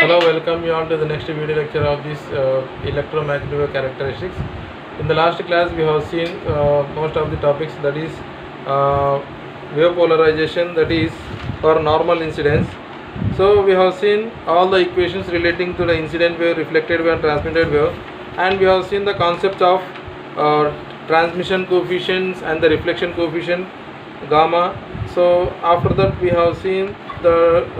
Hello, welcome you all to the next video lecture of this electromagnetic wave characteristics. In the last class, we have seen most of the topics, that is wave polarization, that is for normal incidence. So we have seen all the equations relating to the incident wave, reflected wave and transmitted wave, and we have seen the concepts of transmission coefficients and the reflection coefficient gamma. So after that we have seen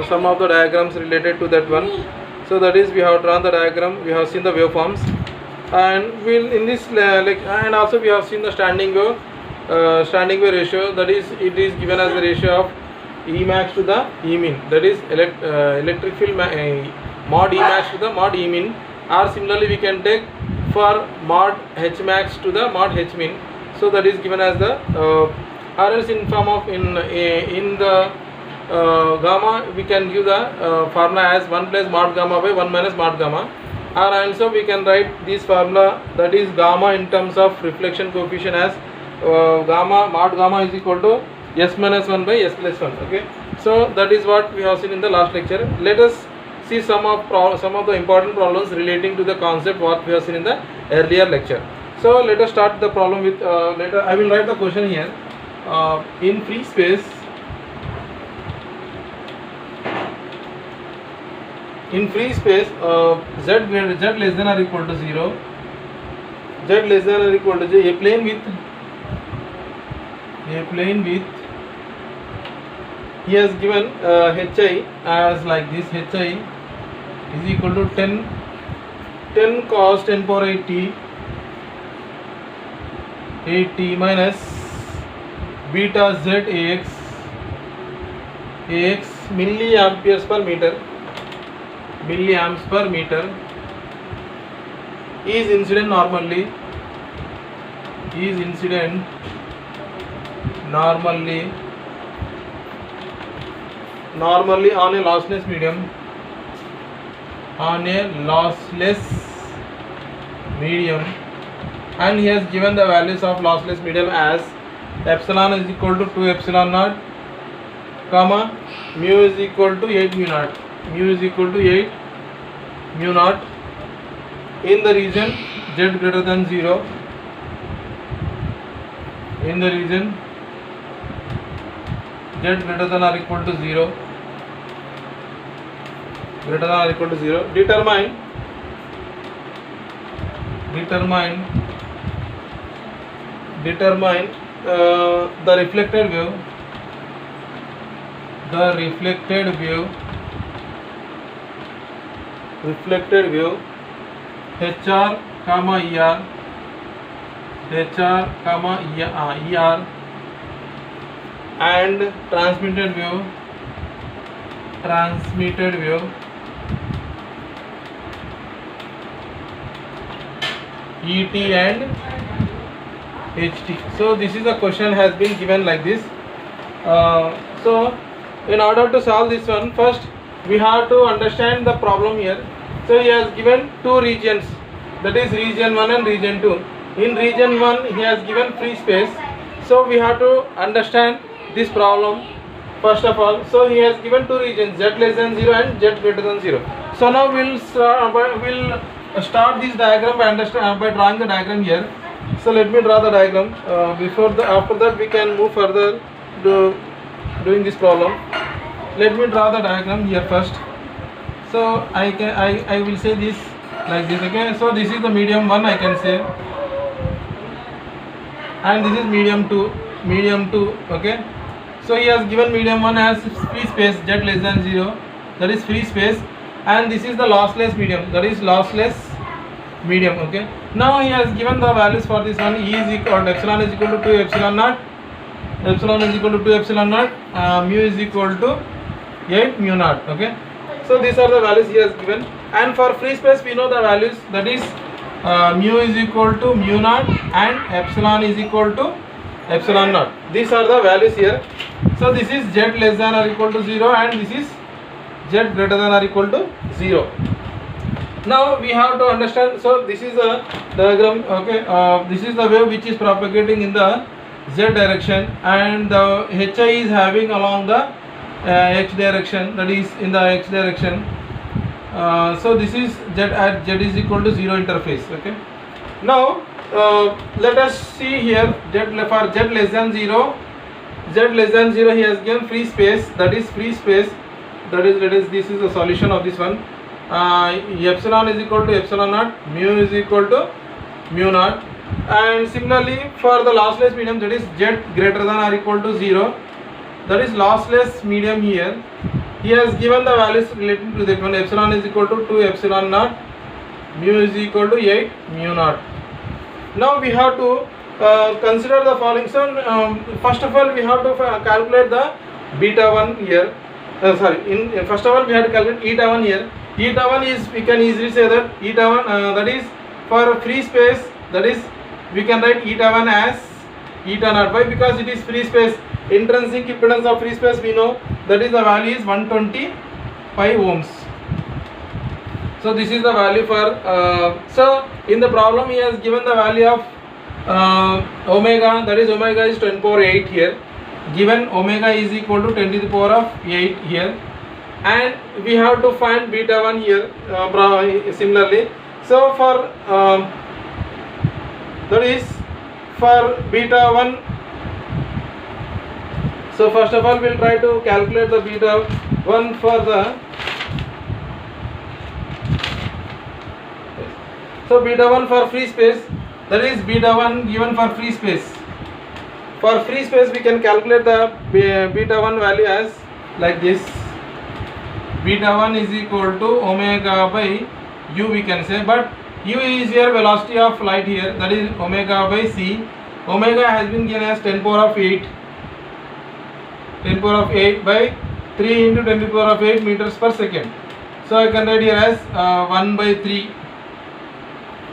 some of the diagrams related to that one. So that is, we have drawn the diagram, we have seen the waveforms, and we'll in this and also we have seen the standing wave ratio, that is it is given as the ratio of E max to the E min, that is electric field mod E max to the mod E min, or similarly we can take for mod H max to the mod H min. So that is given as the or else in form of in the gamma we can give the formula as 1 plus mod gamma by 1 minus mod gamma, or also we can write this formula, that is gamma in terms of reflection coefficient as gamma mod gamma is equal to s minus 1 by s plus 1. Okay, so that is what we have seen in the last lecture. Let us see some of the important problems relating to the concept what we have seen in the earlier lecture. So let us start the problem with later I will write the question here. In free space, z less than or equal to 0, z less than or equal to 0, a plane with he has given hi as like this. Hi is equal to 10 cos 10 power 8t minus beta z ax milliamperes per meter is incident normally on a lossless medium, and he has given the values of lossless medium as epsilon is equal to 2 epsilon naught, comma mu is equal to 8 mu naught in the region z greater than 0, in the region z greater than or equal to 0, determine the reflected wave HR comma ER and transmitted wave ET and HT. So this is a question has been given like this. So in order to solve this one, first we have to understand the problem here. So he has given two regions, that is region 1 and region 2. In region 1 he has given free space, so we have to understand this problem first of all. So he has given two regions, z less than 0 and z greater than 0. So now we'll start this diagram by drawing the diagram here. So let me draw the diagram. After that we can move further doing this problem. Let me draw the diagram here first. So I will say this like this. Okay, so this is the medium 1 I can say, and this is medium 2. Okay, so he has given medium 1 as free space z less than 0, that is free space, and this is the lossless medium, that is lossless medium. Okay, now he has given the values for this one. E is equal to epsilon is equal to 2 epsilon naught, mu is equal to 8 mu naught. Okay, so these are the values he has given, and for free space we know the values, that is mu is equal to mu naught and epsilon is equal to epsilon naught. These are the values here. So this is z less than or equal to 0 and this is z greater than or equal to 0. Now we have to understand, so this is a diagram. Okay, this is the wave which is propagating in the z direction, and the HI is having along the x direction, that is in the x direction, So this is z at z is equal to 0 interface. Okay. Now let us see here for z less than 0. Z less than 0 he has given free space, that is free space, that is this is the solution of this one. Epsilon is equal to epsilon naught, mu is equal to mu naught, and similarly for the lossless medium, that is z greater than or equal to 0, that is lossless medium here. He has given the values related to that one. Epsilon is equal to 2 epsilon naught, mu is equal to 8 mu naught. Now we have to consider the following. So first of all we have to calculate the beta 1 here. First of all we have to calculate eta 1 here. Eta 1 is, we can easily say that eta 1 that is for free space, that is we can write eta 1 as eta naught. Why? Because it is free space. Intrinsic impedance of free space we know, that is the value is 125 ohms. So this is the value for so in the problem he has given the value of omega, that is omega is 10 power 8 here, given omega is equal to 10 to the power of 8 here, and we have to find beta 1 here similarly. So for that is for beta 1, so first of all we will try to calculate the beta 1 for the, so beta 1 for free space, that is beta 1 given for free space. For free space we can calculate the beta 1 value as like this. Beta 1 is equal to omega by u we can say, but u is your velocity of light here, that is omega by c. Omega has been given as 10 power of 8, 10 power of 8 by 3 into 10 to the power of 8 meters per second. So I can write here as 1 by 3.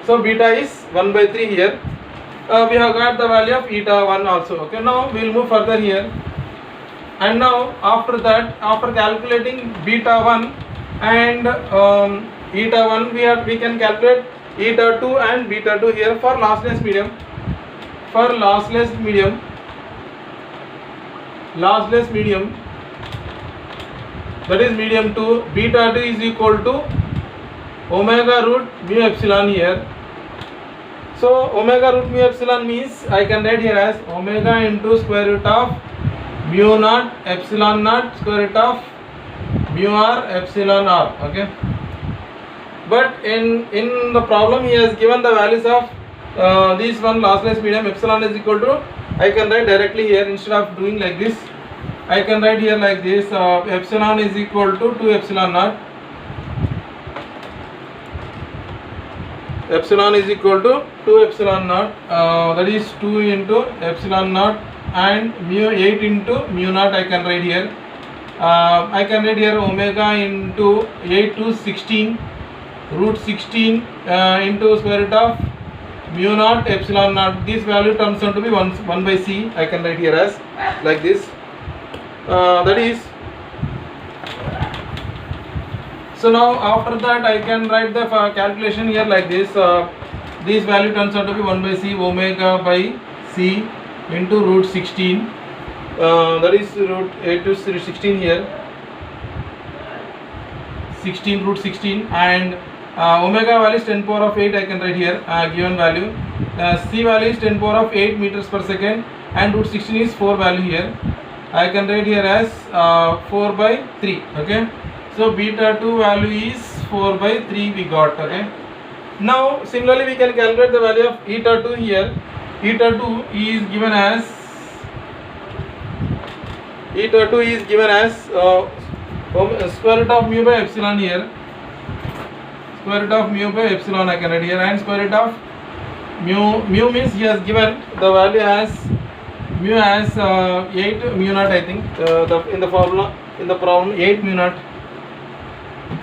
So beta is 1 by 3 here. We have got the value of eta 1 also. Okay, now we will move further here. And now after that, after calculating beta 1 and eta 1, we can calculate eta 2 and beta 2 here for lossless medium. For lossless medium, that is medium 2, beta 2 is equal to omega root mu epsilon here. So omega root mu epsilon means I can write here as omega into square root of mu naught epsilon naught square root of mu r epsilon r. Okay, but in the problem he has given the values of this one lossless medium. Epsilon is equal to, I can write directly here, instead of doing like this I can write here like this, epsilon is equal to 2 epsilon naught, epsilon is equal to 2 epsilon naught, that is 2 into epsilon naught and mu 8 into mu naught. I can write here, I can write here omega into 8 to 16 root 16 into square root of mu naught epsilon naught. This value turns out to be 1 by c. I can write here as like this. That is, so now after that I can write the calculation here like this. This value turns out to be 1 by c omega by c into root 16, that is root 8 to 16 here, 16 root 16, and omega value is 10 power of 8. I can write here given value. C value is 10 power of 8 meters per second and root 16 is 4 value here. I can write here as 4 by 3. Okay, so beta 2 value is 4 by 3 we got. Okay, now similarly we can calculate the value of eta 2 here. Eta 2 is given as square root of mu by epsilon here, square root of mu by epsilon I can write here, and square root of mu means he has given the value as mu as 8 mu naught. I think in the formula, in the problem 8 mu naught,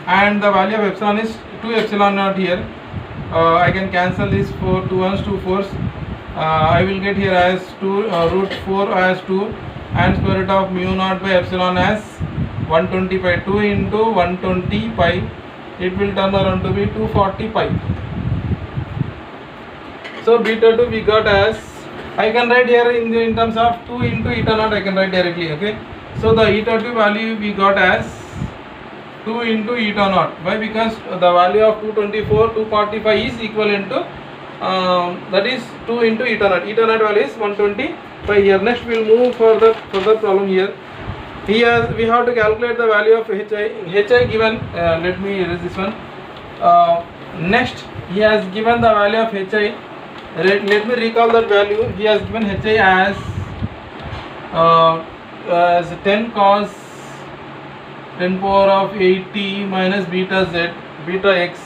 and the value of epsilon is 2 epsilon naught here. I can cancel this 4 2 ones 2 fours. I will get here as 2 root 4 as 2 and square root of mu naught by epsilon as 120 pi. 2 into 120 pi, it will turn around to be 240 pi. So beta 2 we got as, I can write here in terms of 2 into eta naught I can write directly. Okay, so the eta 2 value we got as 2 into eta naught. Why? Because the value of 224, 245 is equivalent to that is 2 into eta naught. Eta naught value is 125 here. Next we will move further problem here. Here we have to calculate the value of HI given. Let me erase this one. Next he has given the value of HI. Let me recall that value. He has given HI as 10 cos 10 power of 80 minus beta z into Ax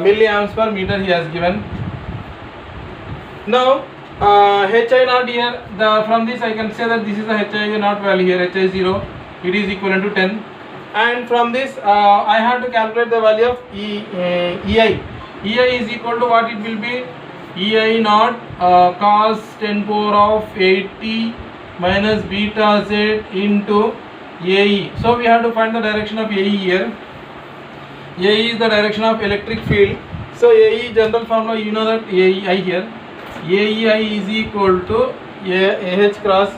milliamps per meter he has given. Now HI naught here, from this I can say that this is the HI naught value here, HI 0, it is equivalent to 10, and from this I have to calculate the value of EI. EI is equal to what it will be? EI naught cos 10 power of 80 minus beta z into AE. So we have to find the direction of AE here. AE is the direction of electric field. So AE general formula, you know that AEI here. AEI is equal to AHI cross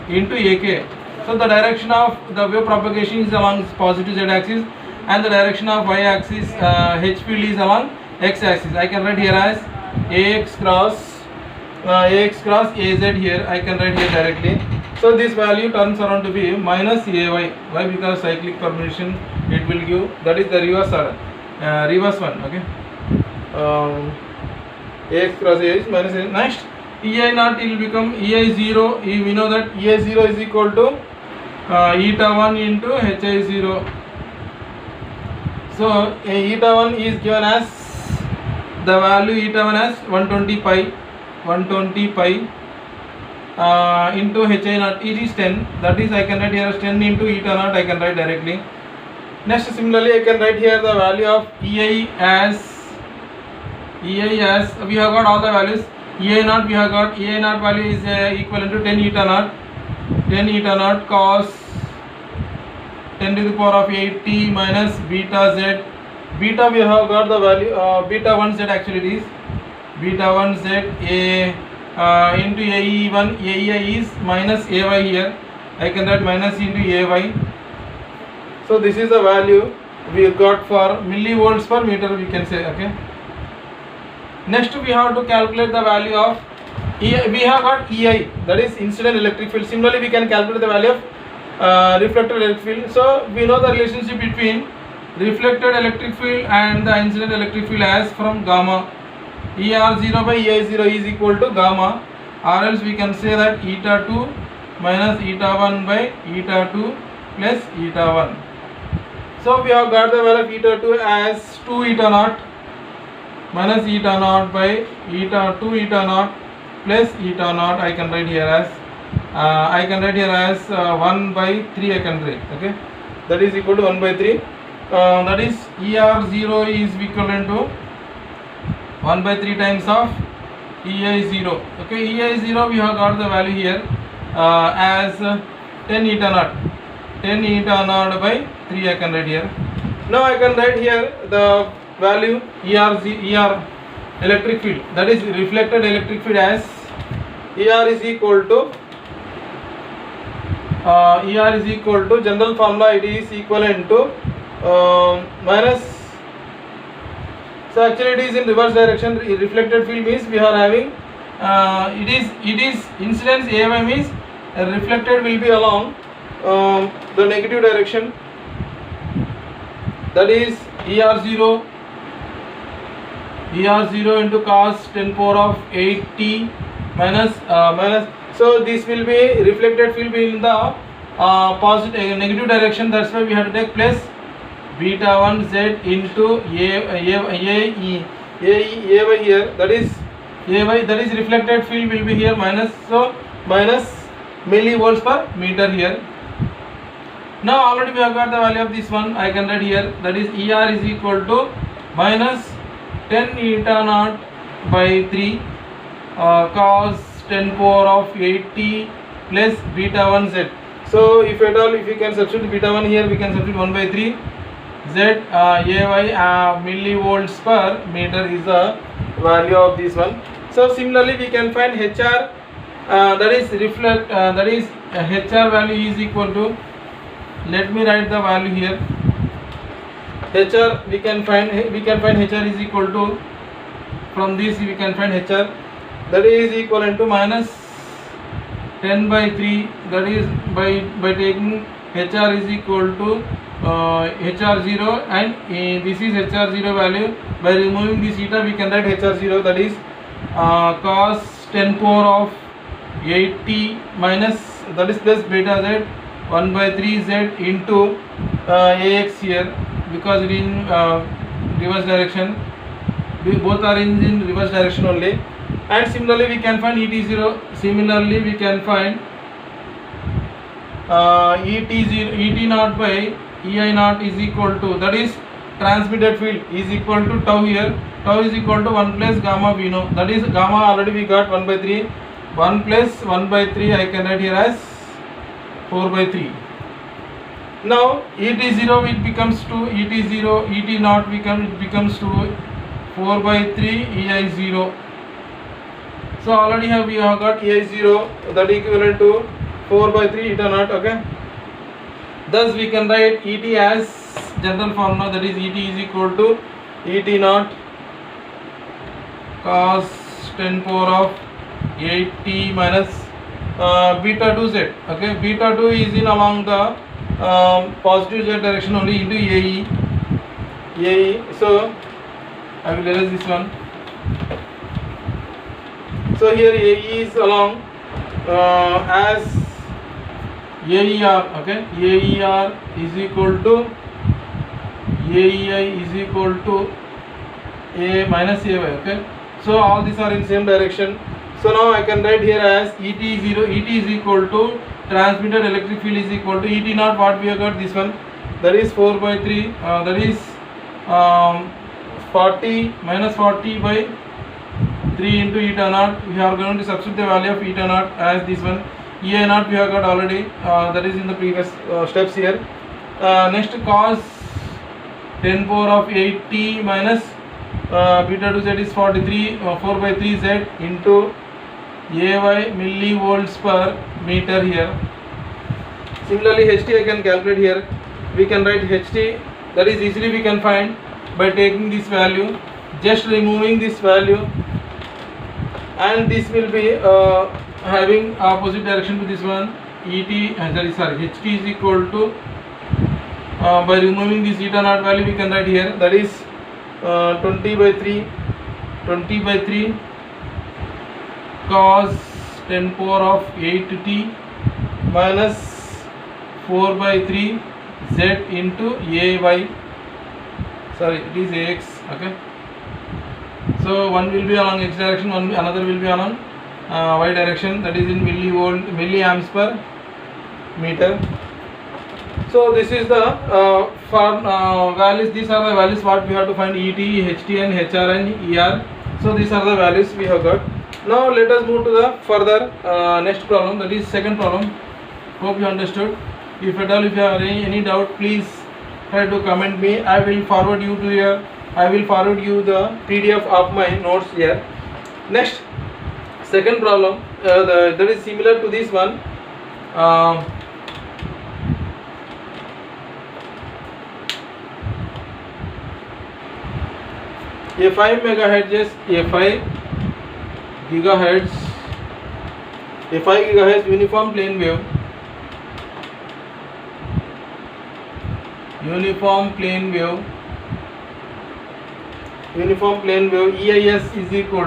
into AK. So the direction of the wave propagation is along positive z axis, and the direction of y axis H field is along x axis. I can write here as AX cross AZ here. I can write here directly. So this value turns around to be minus AY. Why? Because cyclic permutation it will give, that is the reverse order, reverse one. Okay. AX cross A is minus A. Next, EI naught will become EI 0. We know that EI 0 is equal to eta 1 into HI 0. So eta 1 is given as the value eta 1 as 120 pi into HI naught, it is 10. That is, I can write here as 10 into eta naught, I can write directly. Next, similarly I can write here the value of EI as we have got all the values. EI naught we have got, EI naught value is equivalent to 10 eta naught cos 10 to the power of 80 minus beta z. Beta we have got the value beta 1 z, actually it is beta 1 z into AE1. AEI is minus AY here. I can write minus into AY. So this is the value we got for millivolts per meter, we can say. Okay. Next we have to calculate the value of EI. We have got EI, that is incident electric field. Similarly we can calculate the value of reflected electric field. So we know the relationship between reflected electric field and the incident electric field as from gamma. ER0 by EI0 is equal to gamma, or else we can say that eta 2 minus eta 1 by eta 2 plus eta 1. So we have got the value of eta 2 as 2 eta naught minus eta naught by eta 2 eta naught plus eta naught. I can write here as 1 by 3 I can write. Okay, that is equal to 1 by 3. That is ER0 is equivalent to 1 by 3 times of EI0. Okay, EI0 we have got the value here as 10 eta naught. 10 eta naught by 3 I can write here. Now I can write here the value ER electric field, that is reflected electric field, as ER is equal to general formula, it is equivalent to minus. So actually it is in reverse direction. Reflected field means we are having it is incidence AY means reflected will be along the negative direction, that is ER0 into cos 10 power of 80 minus. So this will be reflected field be in the positive negative direction. That's why we have to take plus beta 1 z into AY here, that is AY, that is reflected field will be here minus. So minus millivolts per meter here. Now already we have got the value of this one. I can write here, that is ER is equal to minus 10 eta naught by 3 cos 10 power of 80 plus beta 1 z. So if at all, if we can substitute beta 1 here, we can substitute 1 by 3 z AY millivolts per meter is the value of this one. So similarly we can find HR that is reflect that is HR value is equal to, let me write the value here. HR we can find HR is equal to, from this we can find HR, that is equivalent to minus 10 by 3, that is by taking HR is equal to HR0, and this is HR0 value. By removing this eta we can write HR0, that is cos 10 power of 80 minus, that is plus beta z 1 by 3 z into AX here, because it is in reverse direction, both are in reverse direction only. And similarly we can find ET0, similarly we can find ET0 by EI0 is equal to, that is transmitted field is equal to tau here, tau is equal to 1 plus gamma we know, that is gamma already we got 1 by 3, 1 plus 1 by 3 I can write here as 4 by 3. Now ET0 it becomes to ET0, ET0 it becomes to 4 by 3 EI0. So already we have got EI0, that equivalent to 4 by 3 eta naught, okay. Thus we can write ET as general formula, that is ET is equal to ET naught cos 10 power of 80 minus beta 2z, okay. Beta 2 is in along the positive z direction only, into AE. So I will erase this one. So here AE is along as AER, okay. AER is equal to AEI is equal to A minus AY, okay. So all these are in same direction. So now I can write here as ET0, ET is equal to transmitted electric field is equal to ET0, what we have got this one, that is 4 by 3, that is 40 minus 40 by 3 into eta naught. We are going to substitute the value of eta naught as this one. EI naught we have got already, that is in the previous steps here. Next cos 10 power of 80 minus beta 2z is 43, 4 by 3 z into AY millivolts per meter here. Similarly HT I can calculate here. We can write HT, that is easily we can find by taking this value, just removing this value, and this will be having opposite direction to this one. HT is equal to, by removing this eta naught value we can write here, that is 20 by 3 cos 10 power of 8t minus 4 by 3 z into AY, sorry it is AX, okay. So one will be along x direction, another will be along y direction, that is in milliamps per meter. So this is the values, these are the values what we have to find, ET, HT and HR and ER. So these are the values we have got. Now let us move to the further next problem, that is second problem. Hope you understood. If at all if you have any doubt, please try to comment me. I will forward you the PDF of my notes here. Next, second problem, that is similar to this one. A 5 megahertz, a 5 gigahertz uniform plane wave. Uniform plane wave EIS is equal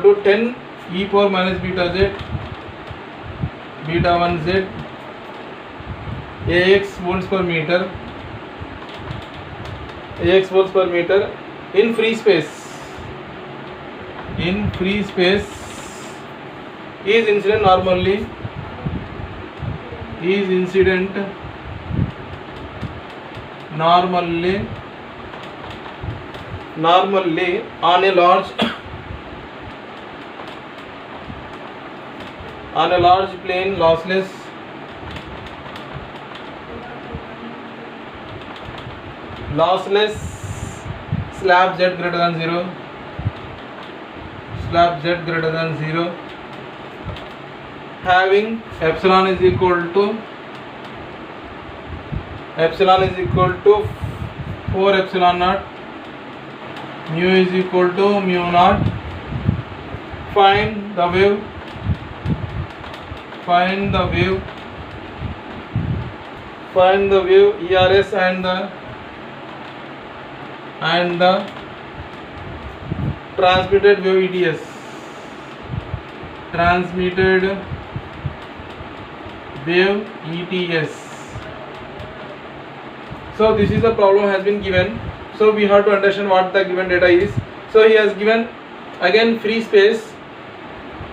to 10 e power minus beta z, beta 1 z, AX volts per meter, in free space is incident normally on a large plane lossless slab z greater than 0, slab z greater than 0, having epsilon is equal to 4 epsilon naught, mu is equal to mu naught. Find the wave ERS and the transmitted wave ETS. Transmitted wave ETS. So this is the problem has been given. So we have to understand what the given data is. So he has given again free space.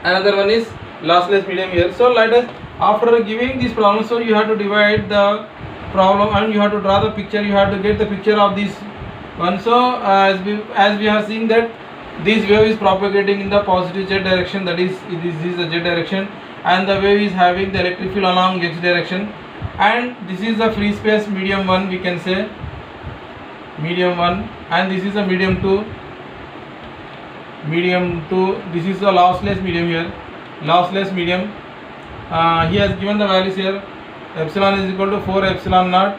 Another one is lossless medium here. So let us, after giving this problem, so you have to divide the problem and you have to draw the picture. You have to get the picture of this one. So as we are seeing that this wave is propagating in the positive z direction, that is this is the z direction, and the wave is having the electric field along x direction, and this is the free space medium 1, we can say medium 1, and this is the medium 2. This is the lossless medium here, lossless medium. He has given the values here. Epsilon is equal to 4 epsilon naught,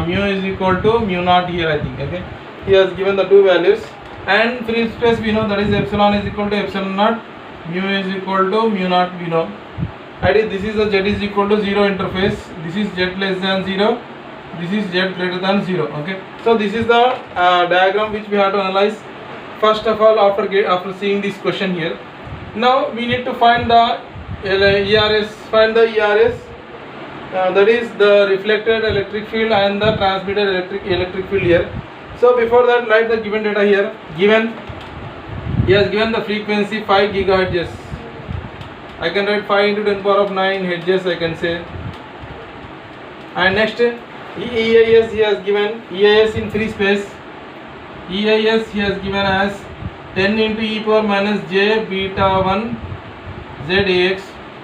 mu is equal to mu naught here, I think. Okay, he has given the two values, and free space we know, that is epsilon is equal to epsilon naught, mu is equal to mu naught we know. And this is the z is equal to 0 interface, this is z less than 0, this is z greater than 0. Okay, so this is the diagram which we have to analyze first of all after seeing this question here. Now we need to find the ERS, that is the reflected electric field and the transmitted electric field here. So before that, write the given data here. He has given the frequency 5 gigahertz. I can write 5 into 10 power of 9 hertz, I can say. And next EIS he has given, EIS in free space, EIS he has given as 10 into e power minus j beta 1 ZAX.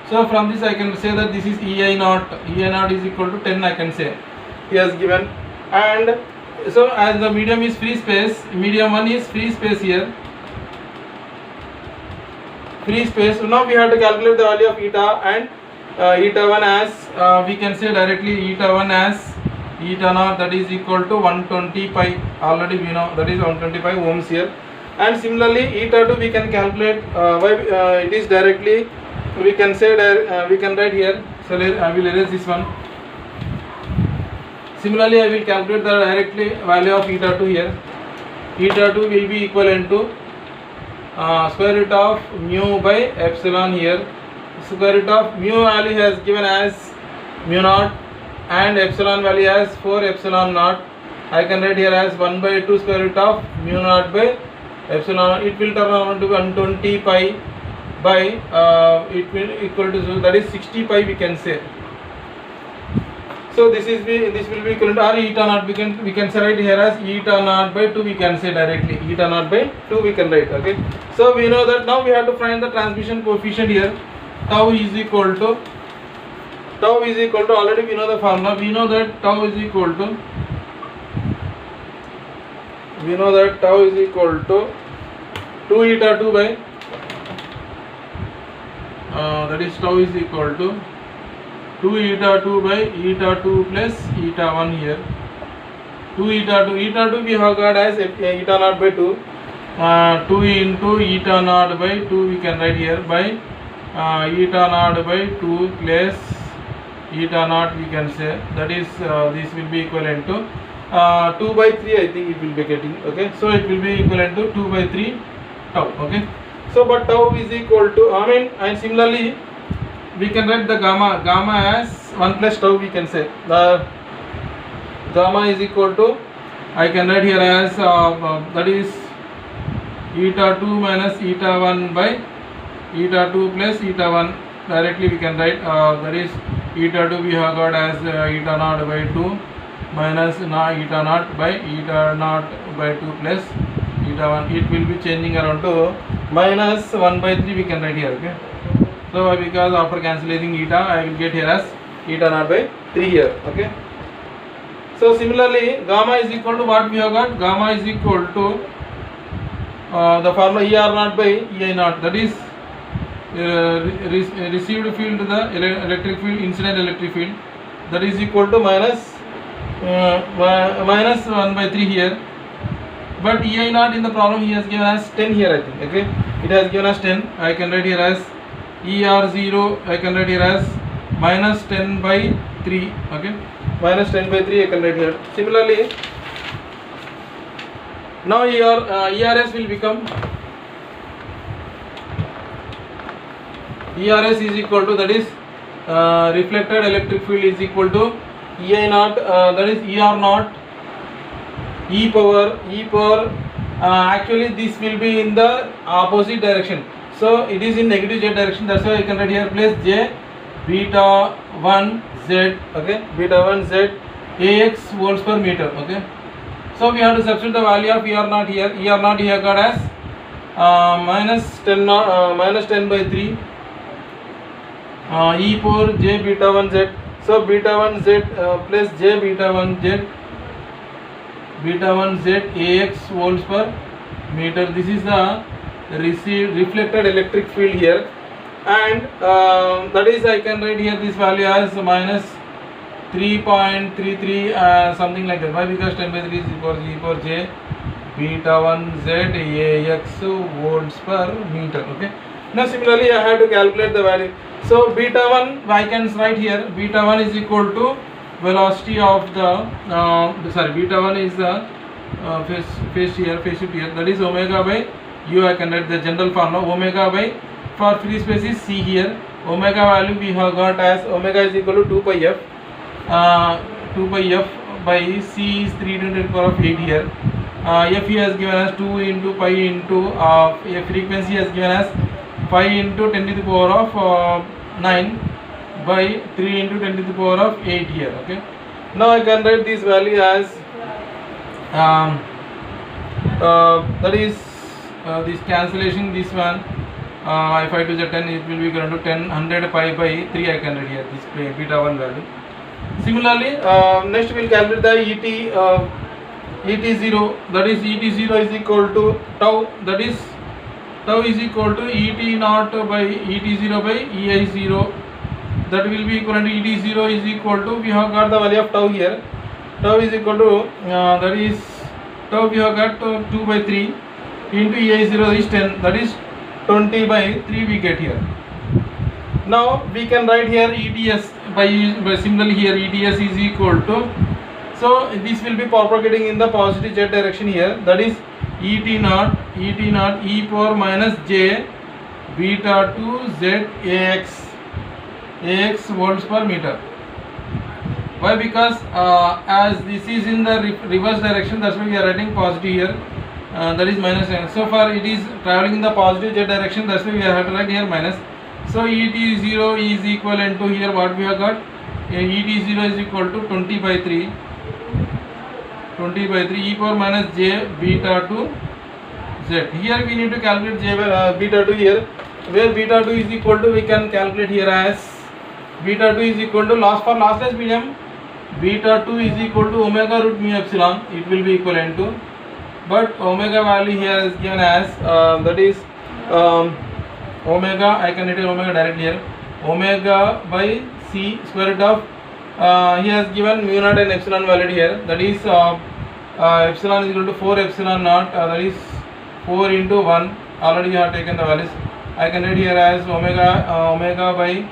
So from this I can say that this is EI naught is equal to 10, I can say he has given. And so as the medium is free space, medium 1 is free space here, free space. So now we have to calculate the value of eta, and eta 1 as we can say directly eta 1 as eta naught, that is equal to 120 pi, already we know that is 125 ohms here. And similarly eta 2 we can calculate it is directly, we can say we can write here. So I will erase this one. Similarly I will calculate the directly value of eta 2 here. Eta 2 will be equivalent to square root of mu by epsilon here. Square root of mu value has given as mu naught and epsilon value as 4 epsilon naught. I can write here as 1 by 2 square root of mu naught by epsilon. It will turn around to 120 pi by it will equal to, so that is 60 pi we can say. So this will be equivalent to, or eta naught we can write here as eta naught by 2, we can say directly eta naught by 2 we can write. Okay, so we know that now we have to find the transmission coefficient here. Tau is equal to already we know the formula. We know that tau is equal to 2 eta 2 by that is tau is equal to 2 eta 2 by eta 2 plus eta 1 here. 2 eta 2 we have got as eta naught by 2. 2 into eta naught by 2 we can write here by eta naught by 2 plus eta naught we can say, that is this will be equivalent to 2 by 3 I think it will be getting. Okay, so it will be equivalent to 2 by 3 tau. Okay, so but tau is equal to, and similarly we can write the gamma as 1 plus tau, we can say the gamma is equal to, I can write here as that is eta 2 minus eta 1 by eta 2 plus eta 1, directly we can write that is eta 2 we have got as eta naught by 2 minus eta naught by 2 plus eta 1. It will be changing around to minus 1 by 3 we can write here. Okay, so because after cancelling eta I will get here as eta naught by 3 here. Okay, so similarly gamma is equal to what we have got, gamma is equal to the formula ER naught by EI naught, that is received field to the electric field, incident electric field, that is equal to minus 1 by 3 here. But EI naught in the problem he has given as 10 here, I think. Okay, it has given us 10. I can write here as ER0, I can write here as minus 10 by 3. Okay, minus 10 by 3 I can write here. Similarly, now your ERS will become ERS is equal to, that is reflected electric field is equal to EI naught, that is ER naught e power actually this will be in the opposite direction, so it is in negative z direction. That's why I can write here place j beta 1 z. Okay, beta 1 z ax volts per meter. Okay, so we have to substitute the value of ER naught here. ER naught here got as minus 10 by 3 e power j beta 1 z. So beta 1 z plus j beta 1 z ax volts per meter. This is the reflected electric field here, and that is I can write here this value as minus 3.33 something like that. Why? Because 10 by 3 is equal to e power j beta 1 z ax volts per meter. Okay, now similarly I have to calculate the value. So beta 1 I can write here, beta 1 is equal to velocity of the beta 1 is the phase shift here, that is omega by u. I can write the general formula omega by, for free space is c here, omega value we have got as omega is equal to 2 pi f by c is 3 to the power of 8 here. F he has given as 2 into pi into a frequency has given as 5 into 10 to the power of 9 by 3 into 10 to the power of 8 here. Okay, now I can write this value as that is this cancellation, this one if I do the 10 it will be equal to 100 pi by 3. I can write here this beta 1 value. Similarly, next we will calculate the ET0, that is ET0 is equal to tau, that is tau is equal to ET naught by ET0 by EI0, that will be equal to ET0 is equal to, we have got the value of tau here, tau is equal to that is tau we have got 2 by 3 into EI0 is 10, that is 20 by 3 we get here. Now we can write here ETS by similarly here ETS is equal to, so this will be propagating in the positive z direction here, that is ET naught e power minus j beta 2 z ax volts per meter. Why? Because as this is in the reverse direction, that's why we are writing positive here, that is minus 10. So far it is traveling in the positive z direction, that's why we have to write here minus. So ET0 is equivalent to here what we have got, ET0 is equal to 20 by 3 e power minus j beta 2 z. Here we need to calculate j beta 2 here, where beta 2 is equal to, we can calculate here as beta 2 is equal to lossless medium, beta 2 is equal to omega root mu epsilon, it will be equivalent to, but omega value here is given as that is omega, I can write omega directly here, omega by c square root of he has given mu naught and epsilon value here, that is epsilon is equal to 4 epsilon naught, that is 4 into 1, already you have taken the values. I can write here as omega by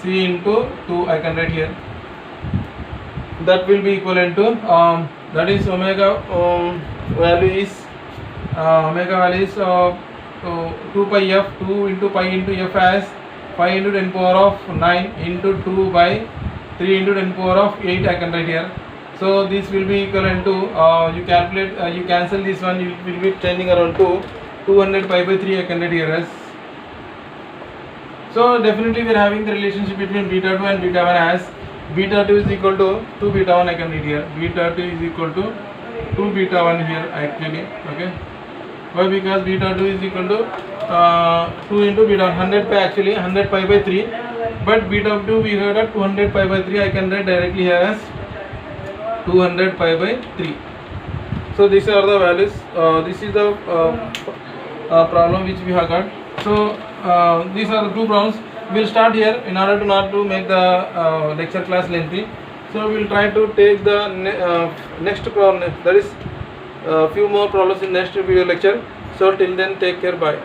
c into 2, I can write here, that will be equivalent to that is omega value is 2 pi f, 2 into pi into f as 5 into 10 power of 9 into 2 by 3 into 10 power of 8, I can write here. So this will be equivalent to you calculate, you cancel this one, you will be changing around to 200 pi by 3, I can write here as. So definitely we are having the relationship between beta 2 and beta 1 as beta 2 is equal to 2 beta 1, I can write here, beta 2 is equal to 2 beta 1 here actually. Okay, why? Because beta 2 is equal to 2 into beta 100 pi, actually 100 pi by 3, but beta 2 we heard at 200 pi by 3, I can write directly here as 200 pi by 3. So these are the values, this is the problem which we have got. So these are the two problems. We'll start here in order to not to make the lecture class lengthy. So we'll try to take the next problem, that is few more problems in next video lecture. So till then, take care, bye.